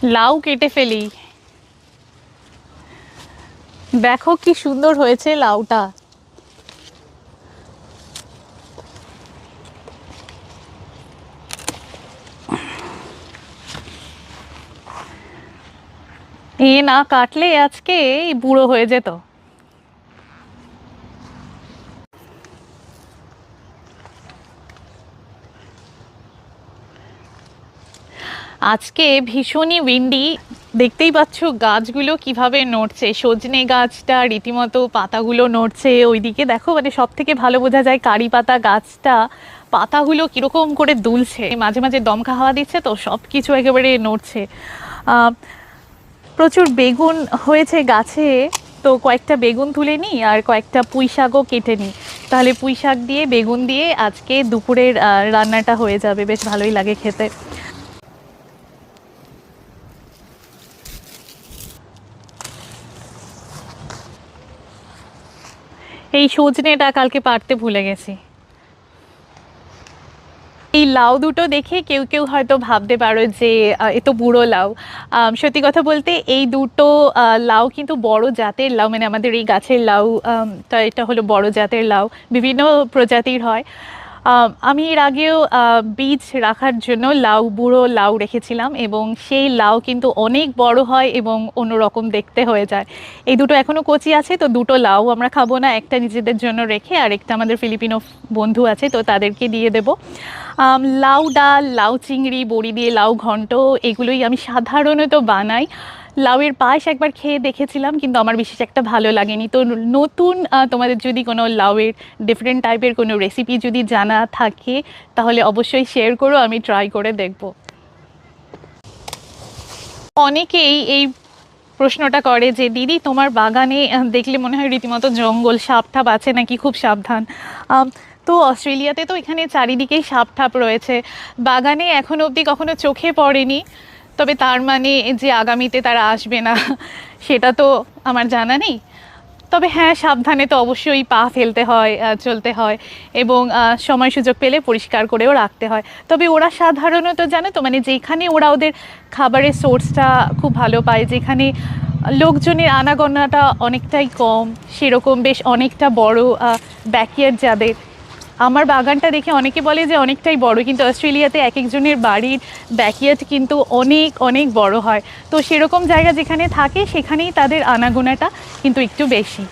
লাউ কেটে ফেলি। দেখো কি সুন্দর হয়েছে লাউটা। এ না কাটলে আজকে এই বুড়ো হয়ে যেত। আজকে ভীষণই উইন্ডি, দেখতেই পাচ্ছ গাছগুলো কিভাবে নড়ছে। সজনে গাছটা রীতিমতো পাতাগুলো নড়ছে, ওইদিকে দেখো মানে সব থেকে ভালো বোঝা যায় কারি পাতা গাছটা পাতাগুলো কিরকম করে দুলছে, মাঝে মাঝে দমকা হাওয়া দিচ্ছে তো সব কিছু একেবারে নড়ছে। আহ, প্রচুর বেগুন হয়েছে গাছে, তো কয়েকটা বেগুন তুলে নিই আর কয়েকটা পুঁই শাকও কেটে নিই, তাহলে পুঁই শাক দিয়ে বেগুন দিয়ে আজকে দুপুরের রান্নাটা হয়ে যাবে, বেশ ভালোই লাগে খেতে। এই সজনেটা কালকে পারতে ভুলে গেছি। এই লাউ দুটো দেখে কেউ কেউ হয়তো ভাবতে পারো যে এ তো বুড়ো লাউ। সত্যি কথা বলতে এই দুটো লাউ কিন্তু বড় জাতের লাউ, মানে আমাদের এই গাছের লাউ। তা এটা হলো বড় জাতের লাউ, বিভিন্ন প্রজাতির হয়। আমি এর আগেও বীজ রাখার জন্য লাউ, বুড়ো লাউ রেখেছিলাম এবং সেই লাউ কিন্তু অনেক বড় হয় এবং অন্যরকম দেখতে হয়ে যায়। এই দুটো এখনও কচি আছে, তো দুটো লাউ আমরা খাবো না, একটা নিজেদের জন্য রেখে আর একটা আমাদের ফিলিপিনো বন্ধু আছে তো তাদেরকে দিয়ে দেবো। লাউ ডাল, লাউ চিংড়ি, বড়ি দিয়ে লাউ ঘন্ট, এগুলোই আমি সাধারণত বানাই। লাউয়ের পায়েস একবার খেয়ে দেখেছিলাম কিন্তু আমার বিশেষ একটা ভালো লাগেনি। তো নতুন তোমাদের যদি কোনো লাউয়ের ডিফারেন্ট টাইপের কোনো রেসিপি যদি জানা থাকে তাহলে অবশ্যই শেয়ার করো, আমি ট্রাই করে দেখব। অনেকেই এই প্রশ্নটা করে যে দিদি তোমার বাগানে দেখলে মনে হয় রীতিমতো জঙ্গল, সাপ টাপ আছে নাকি, খুব সাবধান। আম, তো অস্ট্রেলিয়াতে তো এখানে চারিদিকেই সাপ টাপ রয়েছে, বাগানে এখনো অবধি কখনো চোখে পড়েনি। তবে তার মানে যে আগামীতে তারা আসবে না সেটা তো আমার জানা নেই। তবে হ্যাঁ, সাবধানে তো অবশ্যই পা ফেলতে হয়, চলতে হয় এবং সময় সুযোগ পেলে পরিষ্কার করেও রাখতে হয়। তবে ওরা সাধারণত জানো তো, মানে যেখানে ওরা ওদের খাবারের সোর্সটা খুব ভালো পায়, যেখানে লোকজনের আনাগোনাটা অনেকটাই কম, সেরকম বেশ অনেকটা বড় ব্যাকইয়ার্ড যাদের। আমার বাগানটা দেখে অনেকে বলে যে অনেকটাই বড়, কিন্তু অস্ট্রেলিয়াতে এক একজনের বাড়ির ব্যাকইয়ার্ড কিন্তু অনেক অনেক বড় হয়। তো সেরকম জায়গা যেখানে থাকে সেখানেই তাদের আনাগোনাটা কিন্তু একটু বেশি।